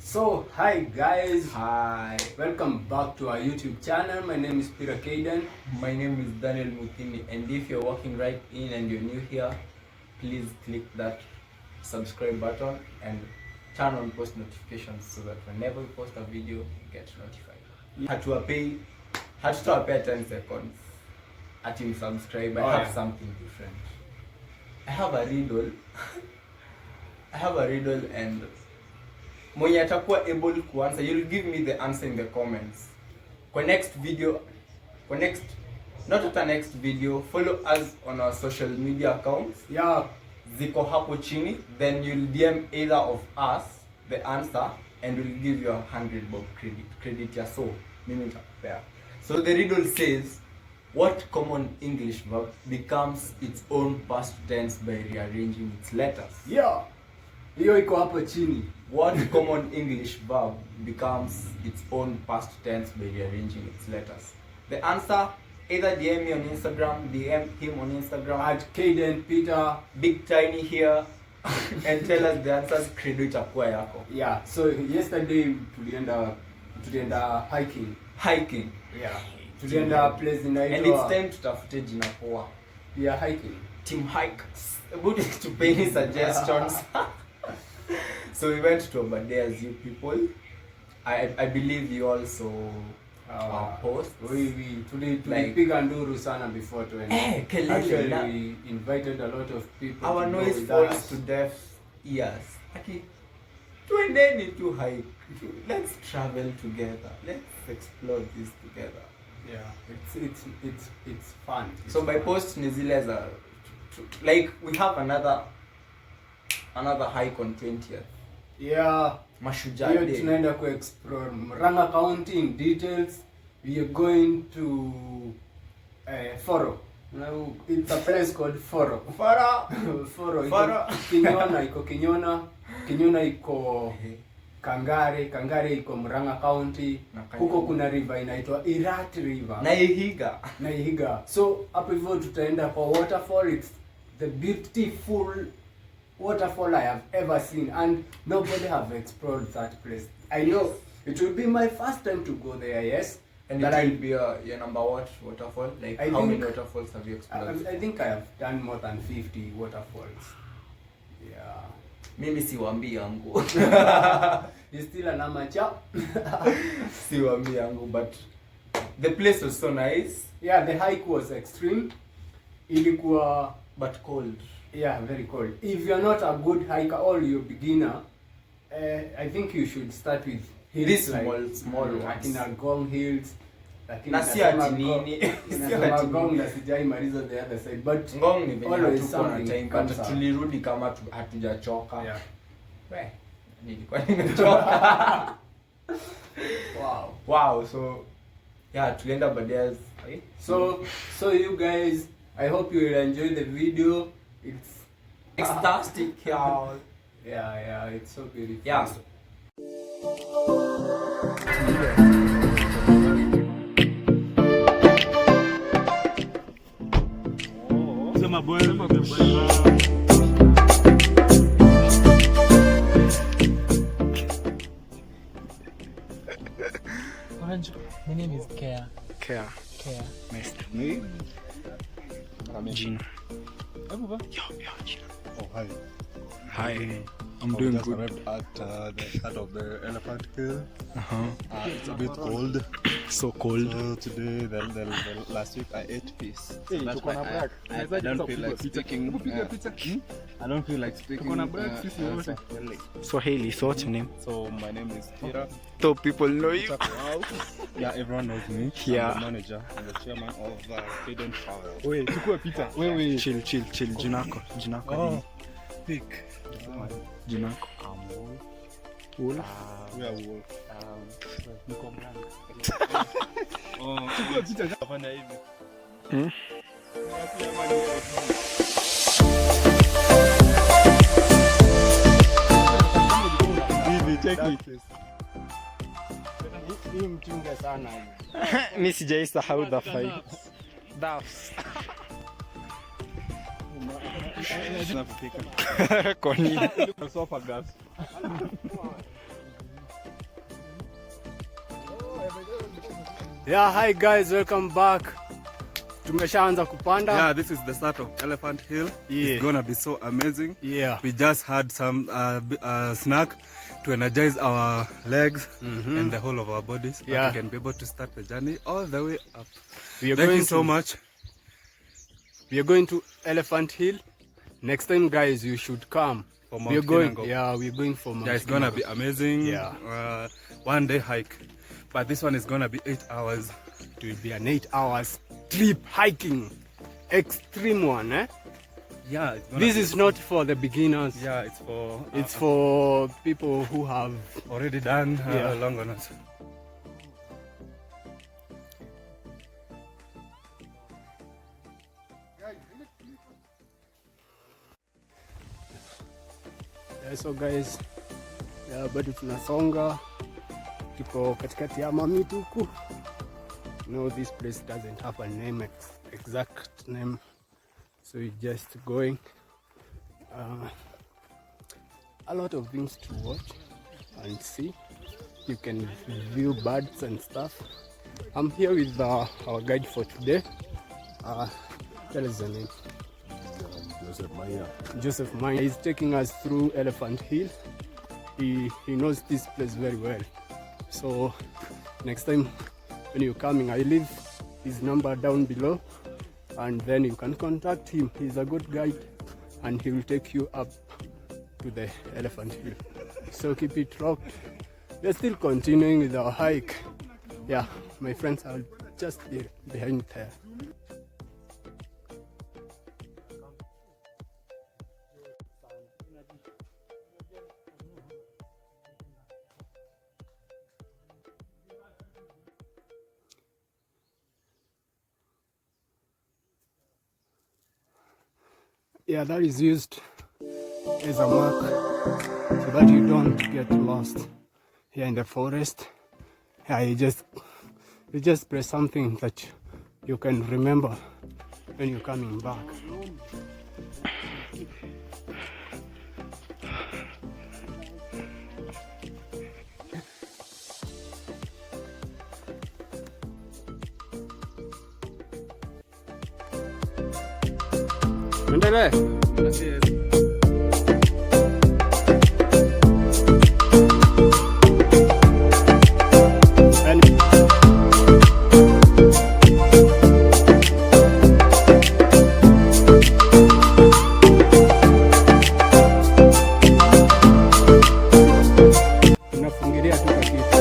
So, hi guys. Hi. Welcome back to our YouTube channel. My name is Peter Kaden. My name is Daniel Mutini, and if you're walking right in and you're new here, please click that subscribe button and turn on post notifications so that whenever we post a video, you get notified. Hatutawapea 10 seconds at you subscribe. I have something different. I have a riddle. And mwenye atakuwa able to answer, you'll give me the answer in the comments. Next video, follow us on our social media accounts. Yeah. Ziko hapo chini, then you'll DM either of us the answer and we'll give you 100 bob credit ya so mimi nitakupea. So the riddle says, what common English verb becomes its own past tense by rearranging its letters? Yeah. Hiyo iko hapo chini. What common English verb becomes its own past tense by rearranging its letters? The answer, either DM me on Instagram, DM him on Instagram At Kaden Peter. Big Tiny here and tell us the answers. Credo itakuwa yako. Yeah. So yesterday tulienda hiking. Yeah. Tulienda place inaitwa. And it's time tutafute jina poa. Yeah, hiking. Team hike. Good to pay any suggestions. So we went to Aberdare as you people. I believe you also post. We tulipiga nduru sana before to end. Actually, we invited a lot of people. Our noise falls to deaf ears. Okay. Tuendeni to hike. Let's travel together. Let's explore this together. Yeah, it's fun. So by post ni zile za like we have another hike on 20th. Yeah. Mashujaa Day. Tunaenda ku explore Murang'a County in details. We are going to Foro. Now it's a place called Foro. Foro. Kinyona iko Kangare iko Murang'a County. Huko kuna river inaitwa Irat River. Naihiga. So hapo hivyo tutaenda kwa waterfall. It's the beautiful waterfall I have ever seen, and nobody have explored that place. I know it will be my first time to go there. Yes, and that will be your number what waterfall? Like how many waterfalls have you explored? I think I have done more than 50 waterfalls. Yeah. Mimi siwaambii yangu. You still an amateur? Siwaambii yangu, but the place was so nice. Yeah, the hike was extreme. Ilikuwa but cold. Yeah, very cold. If you're not a good hiker or you're a beginner, I think you should start with hills. This like small ones. In Gong Hills. Na si ati nini. Na Gong na sijai mariza the other side. But Ngong ni venye always something something but tulirudi kama hatujachoka. Yeah. Nilikuwa nimechoka. Wow. So yeah, tulienda Aberdare. So you guys, I hope you will enjoy the video. It's fantastic, y'all. Yeah, it's so beautiful. Yeah. My name is Kea. Nice to meet you. Gina. Yo, Gina. Oh, hi. Hi. I'm doing just good. arrived at the head of the Elephant Hill. It's a bit cold. So cold. So today, the last week I ate fish. So that's why I don't feel like speaking. I don't feel like speaking. Swahili. So what's your name? So my name is Peter. So people know you. Yeah, everyone knows me. Yeah. I'm the manager and the chairman of Hidden Forest. wait, tukue Peter. Wait. Chill. Jinako. Oh, pick. Jinako. Wolf. We are wolf. Niko mranga. Tukue Peter. Fanya hivi. Check it. hii mchunge sana hii. Mimi sijaisahau the fight. Daps. Kwa nini? Sofa gas. Yeah, hi guys, welcome back. Tumeshaanza kupanda. Yeah, this is the start of Elephant Hill. Yeah. It's gonna be so amazing. Yeah. We just had some snack to energize our legs and the whole of our bodies. Yeah. We can be able to start the journey all the way up. We are Thank going you so much. We are going to Elephant Hill. Next time, guys, you should come. For We are Mount going. Kinango. Yeah, we're going for Mount Yeah, it's gonna be Kinango. amazing. Yeah. One day hike. But this one is gonna be 8 hours. It will be an 8 hours trip hiking. Extreme one, eh? Yeah, it's gonna This be, is not for the beginners. yeah, it's for It's for people who have. already done Yeah. long on us. Yeah, so guys, yeah, bado tunasonga. Tuko katikati ya mamitu huku. No, this place doesn't have a name, exact name. So we're just going. A lot of things to watch and see. You can view birds and stuff. I'm here with our guide for today. Tell us the name. Joseph Maya is taking us through Elephant Hill. He knows this place very well. So next time when you're coming, I leave his number down below, and then you can contact him. He's a good guide and he will take you up to the Elephant Hill. So keep it locked. We're still continuing with our hike. Yeah, my friends are just behind there. Yeah, that is used as a mark so that you don't get lost here in the forest. Yeah, you just press something that you can remember when you're coming back. Tuendelee. Unafungilia tu kitu.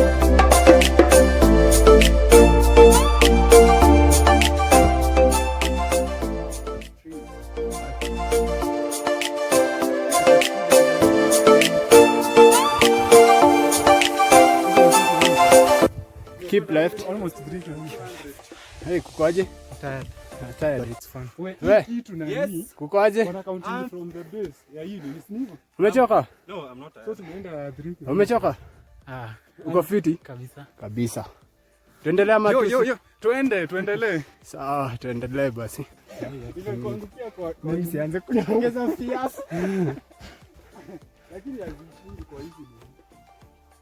Keep left. Almost 3 kilometers. Hey, kukoaje? Tired. Tired. But it's fun. We, Yes. kukoaje? Counting from the base. Yeah, you do. Umechoka? No, I'm not tired. So tumeenda 3 kilometers. Umechoka? Uko fiti? Kabisa. Kabisa. Tuendelea ama Yo. Tuendelee. Sawa, tuendelee basi. Nimekuangukia kwa Mimi sianze kuniongeza fias. lakini hazifungi kwa hizi.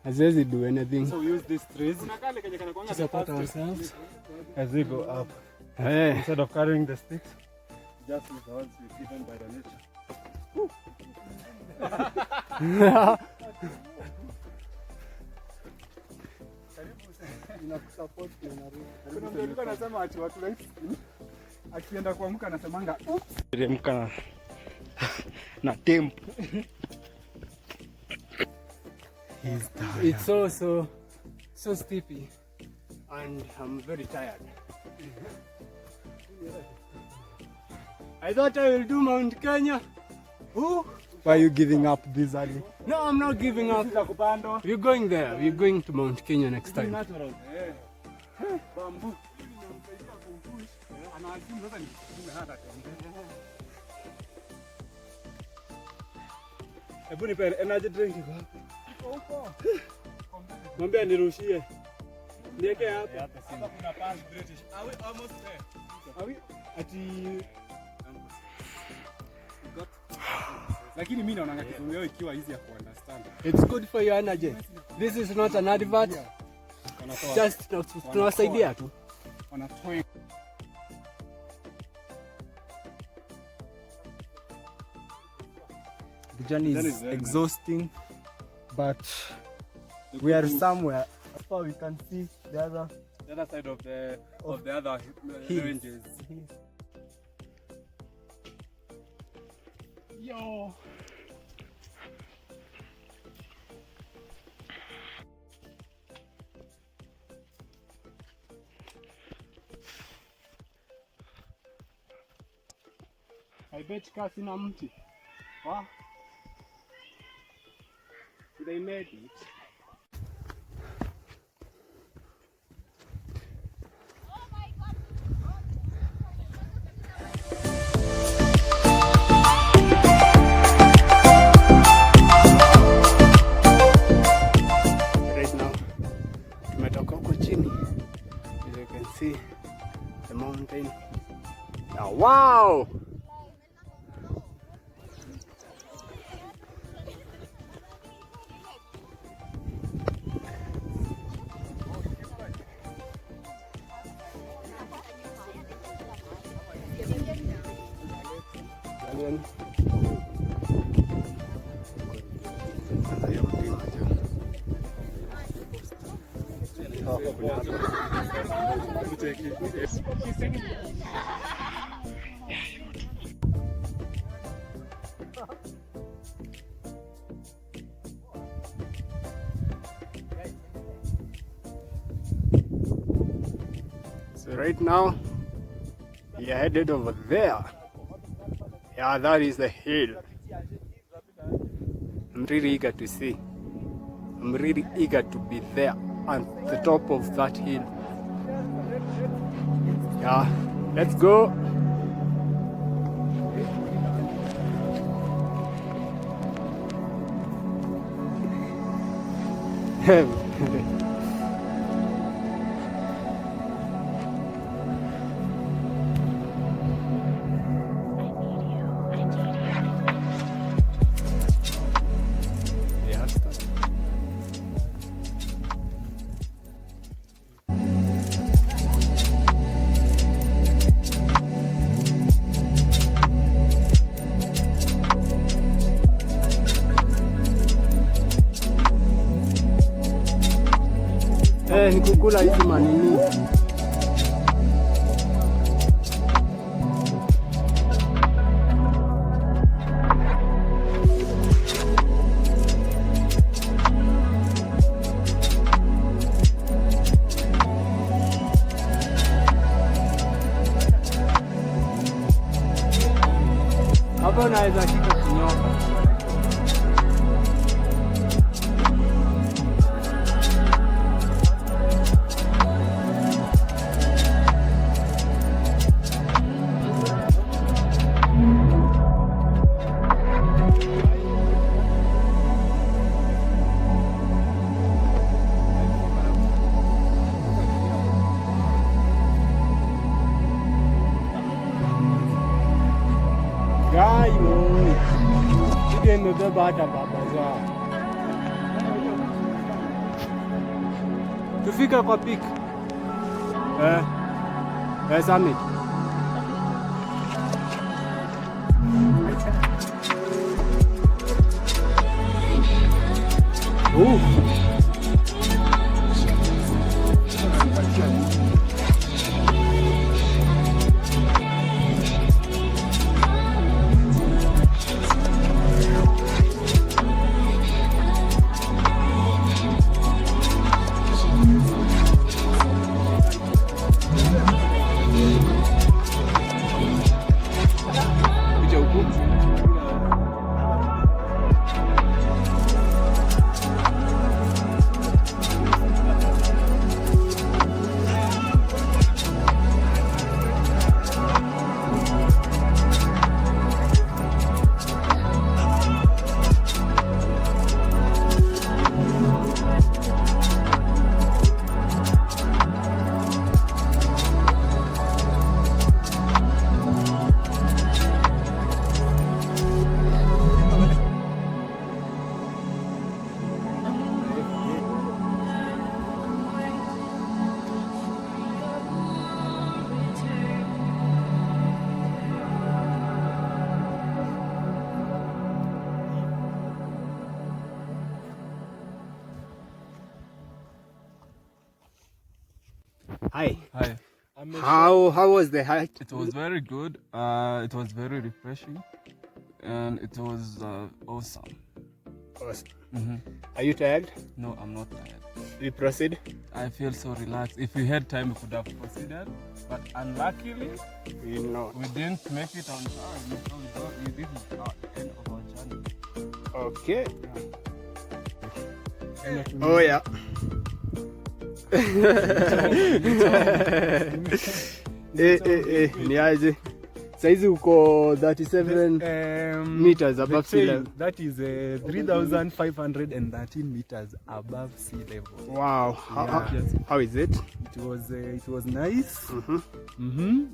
Haziwezi do anything. So we use this trees to support ourselves as we go up. Hey. Instead of carrying the sticks, just use the ones we've given by the nature. Inakusupport kuna mtu alikuwa anasema ati watu like akienda kuamka anasemanga Teremka na tempo. It's so steepy and I'm very tired. I thought I will do Mount Kenya. Who? Why are you giving up this early? No, I'm not giving up. We're going there. We're going to Mount Kenya next time. Natural. Bamboo. Hebu nipe energy drink kwa. Mwambie nirushie. Niweke hapa. Hapa kuna pass British. Are we almost there? Are we ati lakini mimi naona kitu yao ikiwa easy ya kuunderstand. It's good for your energy. This is not an advert. Just tunawasaidia tu. The journey is exhausting, but we are somewhere. As far we can see the other side of the other ranges. Yo. I bet kasi na mti. Wow. They made it. Right now, tumetoka huko chini. As you can see, the mountain. Oh, wow! So right now, we are headed over there. Yeah, that is the hill. I'm really eager to see. I'm really eager to be there at the top of that hill. Yeah, let's go. Ni kukula hizi manini. Hapa naweza shika kinyoka. Imebeba hata baba zao. Tufika kwa peak. Summit. Hi. Hi. How was the hike? It was very good. It was very refreshing, and it was awesome. Awesome. Are you tired? No, I'm not tired. We proceed. I feel so relaxed. If we had time, we could have proceeded, but unluckily, We know. we didn't make it on time. So this is the end of our journey. Okay. Oh yeah. Ni aje? Saizi uko 37 meters above sea level. That is 3,513 meters above sea level. Wow. How is it? It was nice.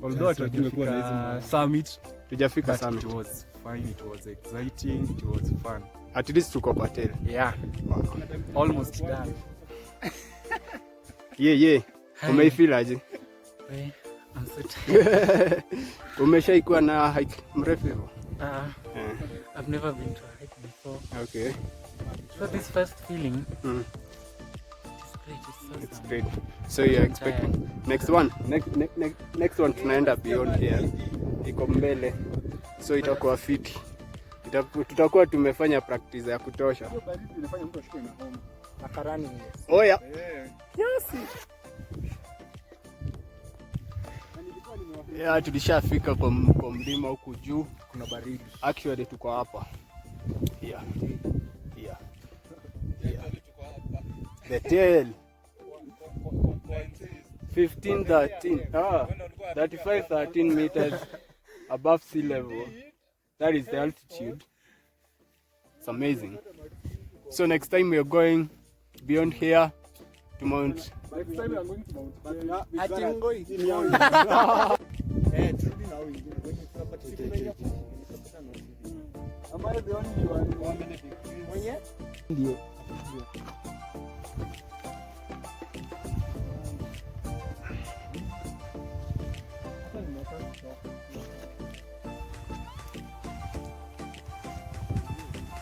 Although hatujafika summit, Tujafika but summit. it was fine. It was exciting. It was fun. At least tuko Patel. Yeah. Almost done. Yeah. Umeifeel aje? I'm so tired. Umeshaikuwa na hike mrefu hivyo? I've never been to a hike before. Okay. So this first feeling, Mm. it's It's great. great. So you're expecting next one tunaenda beyond here. Iko mbele. So itakuwa fiti. Tutakuwa tumefanya practice ya kutosha. Oh yeah. Yeah, tulishafika kwa mlima huku juu. Kuna baridi. Actually tuko hapa. Yeah. The tail. 13 meters above sea level. That is the altitude. It's amazing. So next time we are going beyond here to Mount. Next time we are going to Mount Am I the only one? Ndio.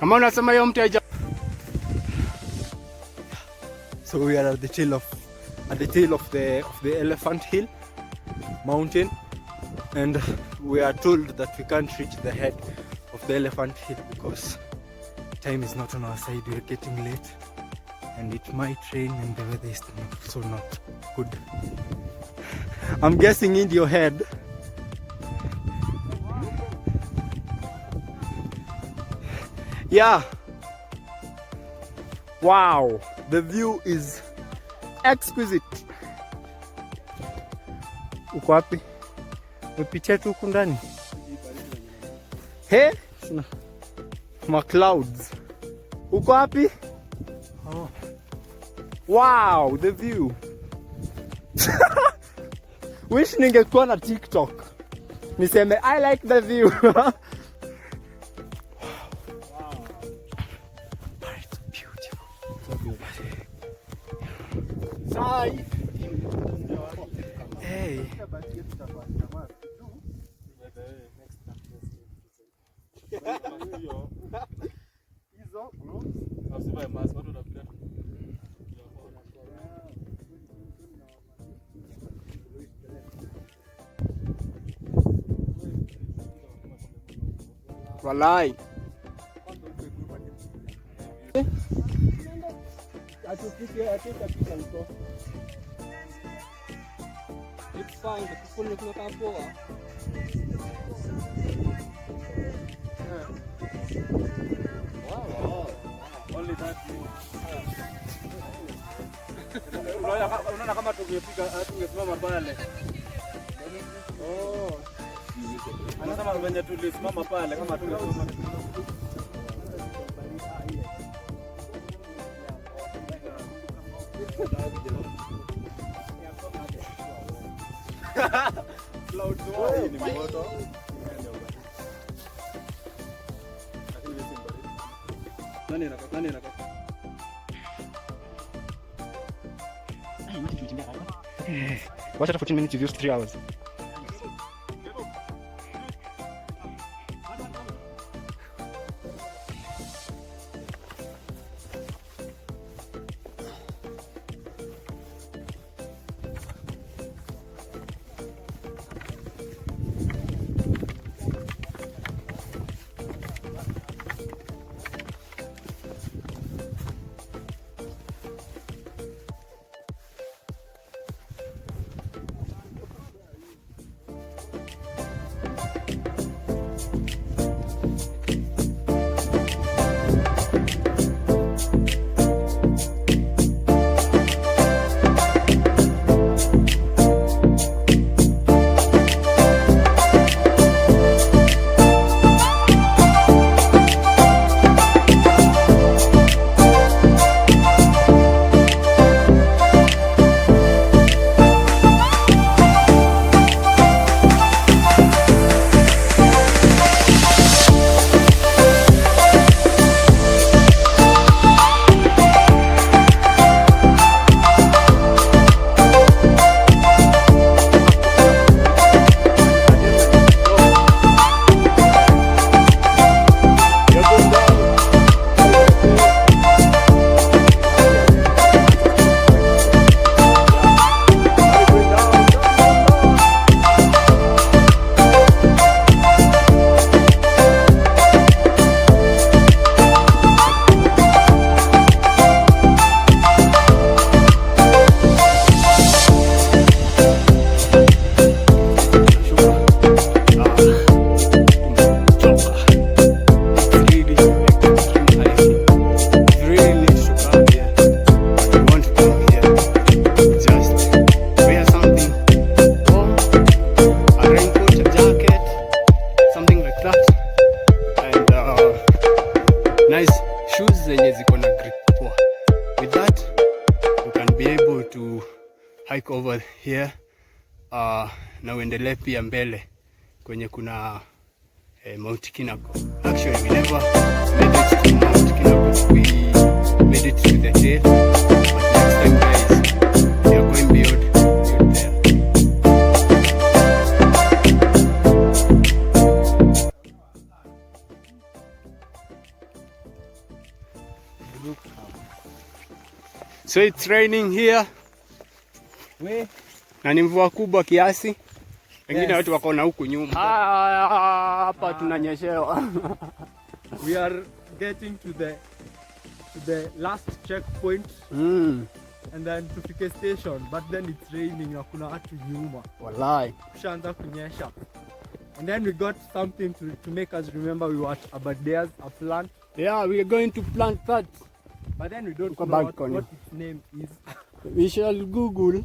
Kama unasema hiyo mtu haija. So we are at the tail of the Elephant Hill mountain, and we are told that we can't reach the head of the Elephant Hill because time is not on our side. We are getting late, and it might rain, and the weather is so not good. I'm guessing in your head. Yeah. Wow, the view is exquisite. Uko wapi? Umepitia tu huku ndani. He? Ma clouds. Uko wapi? Oh. Wow, the view. Wish ningekuwa na TikTok. Niseme I like the view. Hi. Hey. Walai. It's fine, the people looking at our poa. Wow. Only that. Unaona kama tungesimama pale. Oh. Anasema venye tulisimama pale kama tungesimama. Clouds wao ni moto. Nani anaka? Watch out for 14 minutes, you've used 3 hours. na grip poa. With that, you can be able to hike over here na uendelee pia mbele kwenye kuna Mount Kinago. Actually, we never made it to Mount Kinago. We made it to the tail. But next time, guys, we are going beyond there. So it's raining here. Na ni mvua kubwa kiasi. Wengine watu wako na huku nyuma. Hapa tunanyeshewa. We are getting to the last checkpoint. And then tufike station, but then it's raining na kuna watu nyuma. Wallahi. Kushaanza kunyesha. And then we got something to make us remember we were at Aberdare, a plant. Yeah, we are going to plant that. But then we don't know what its name is. We shall Google.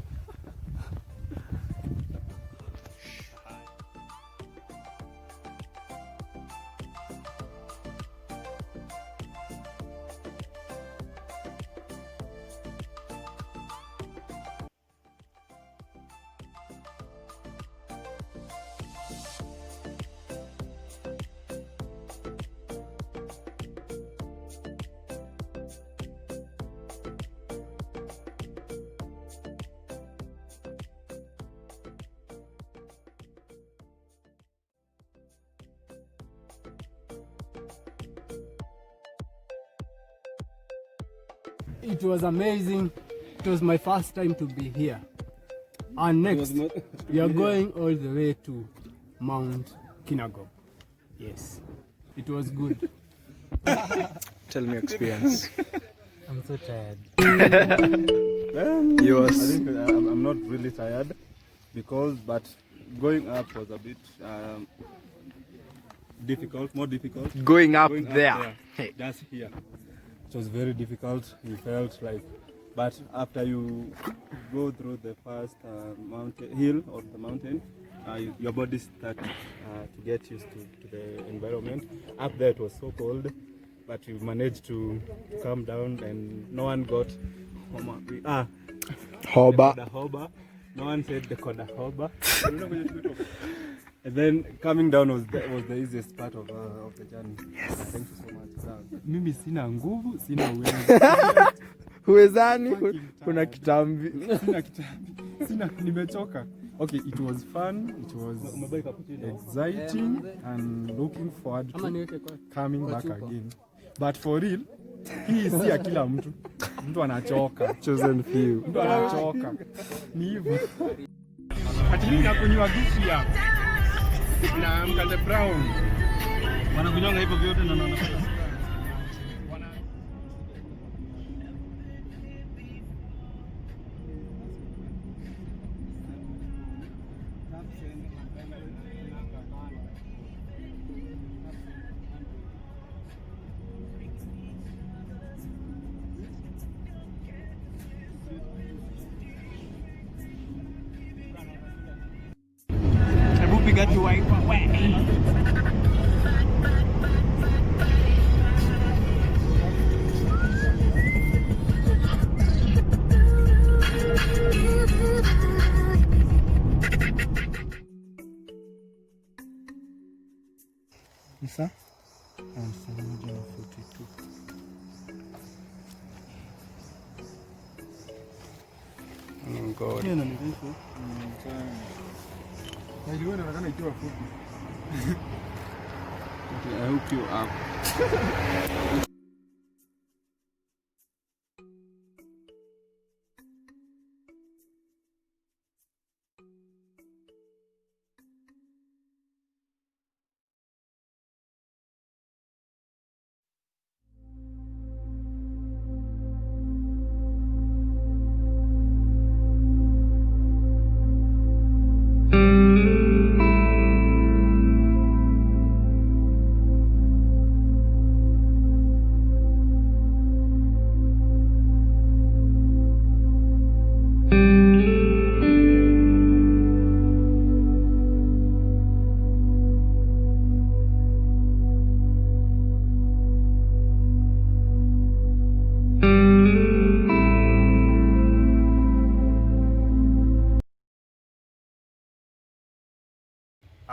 It was amazing. It was my first time to be here. And next, we are going all the way to Mount Kinago. Yes, it was good. Tell me experience. I'm so tired. I think I'm not really tired but going up was a bit difficult, more difficult. Going up Going there. Hey. Just here. It was very difficult. We felt like, but after you go through the first mountain hill or the mountain, your body starts to get used to the environment. Up there it was so cold, but we managed to come down and no one got hoba. No one said the koda hoba. And then coming down was the easiest part of the journey. Yes. Thank you so much. Mimi sina nguvu, sina uwezo. Huwezani? Kuna kitambi. Sina nimechoka. Okay, it was fun. It was exciting and looking forward to coming back again. But for real, hii si ya kila mtu. Mtu anachoka. Chosen few. Mtu anachoka. Ni hivyo. Ati mimi nakunywa juice ya na mkate brown. Wanakunyonga hivyo vyote na Piga tu wipe. Isa? I'm 742. Oh God. Hiyo ni refu. Na ilikuwa inaonekana ikiwa fupi. Okay, I hook you up.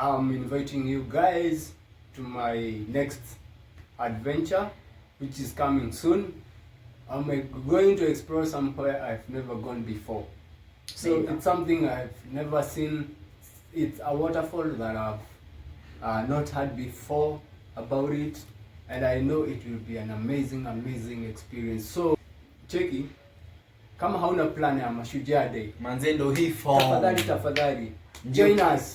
I'm inviting you guys to my next adventure, which is coming soon. I'm going to explore somewhere I've never gone before. So it's something I've never seen. It's a waterfall that I've not heard before about it, and I know it will be an amazing experience. So cheki, kama hauna plan ya Mashujaa Day, manze ndo hii form. Tafadhali join us.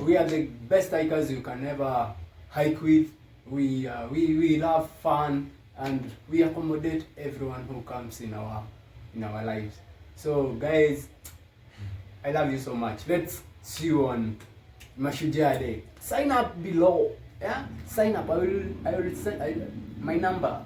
We are the best hikers you can ever hike with. We love fun and we accommodate everyone who comes in our lives. So guys, I love you so much. Let's see you on Mashujaa Day. Sign up below. Yeah, sign up. I will send my number.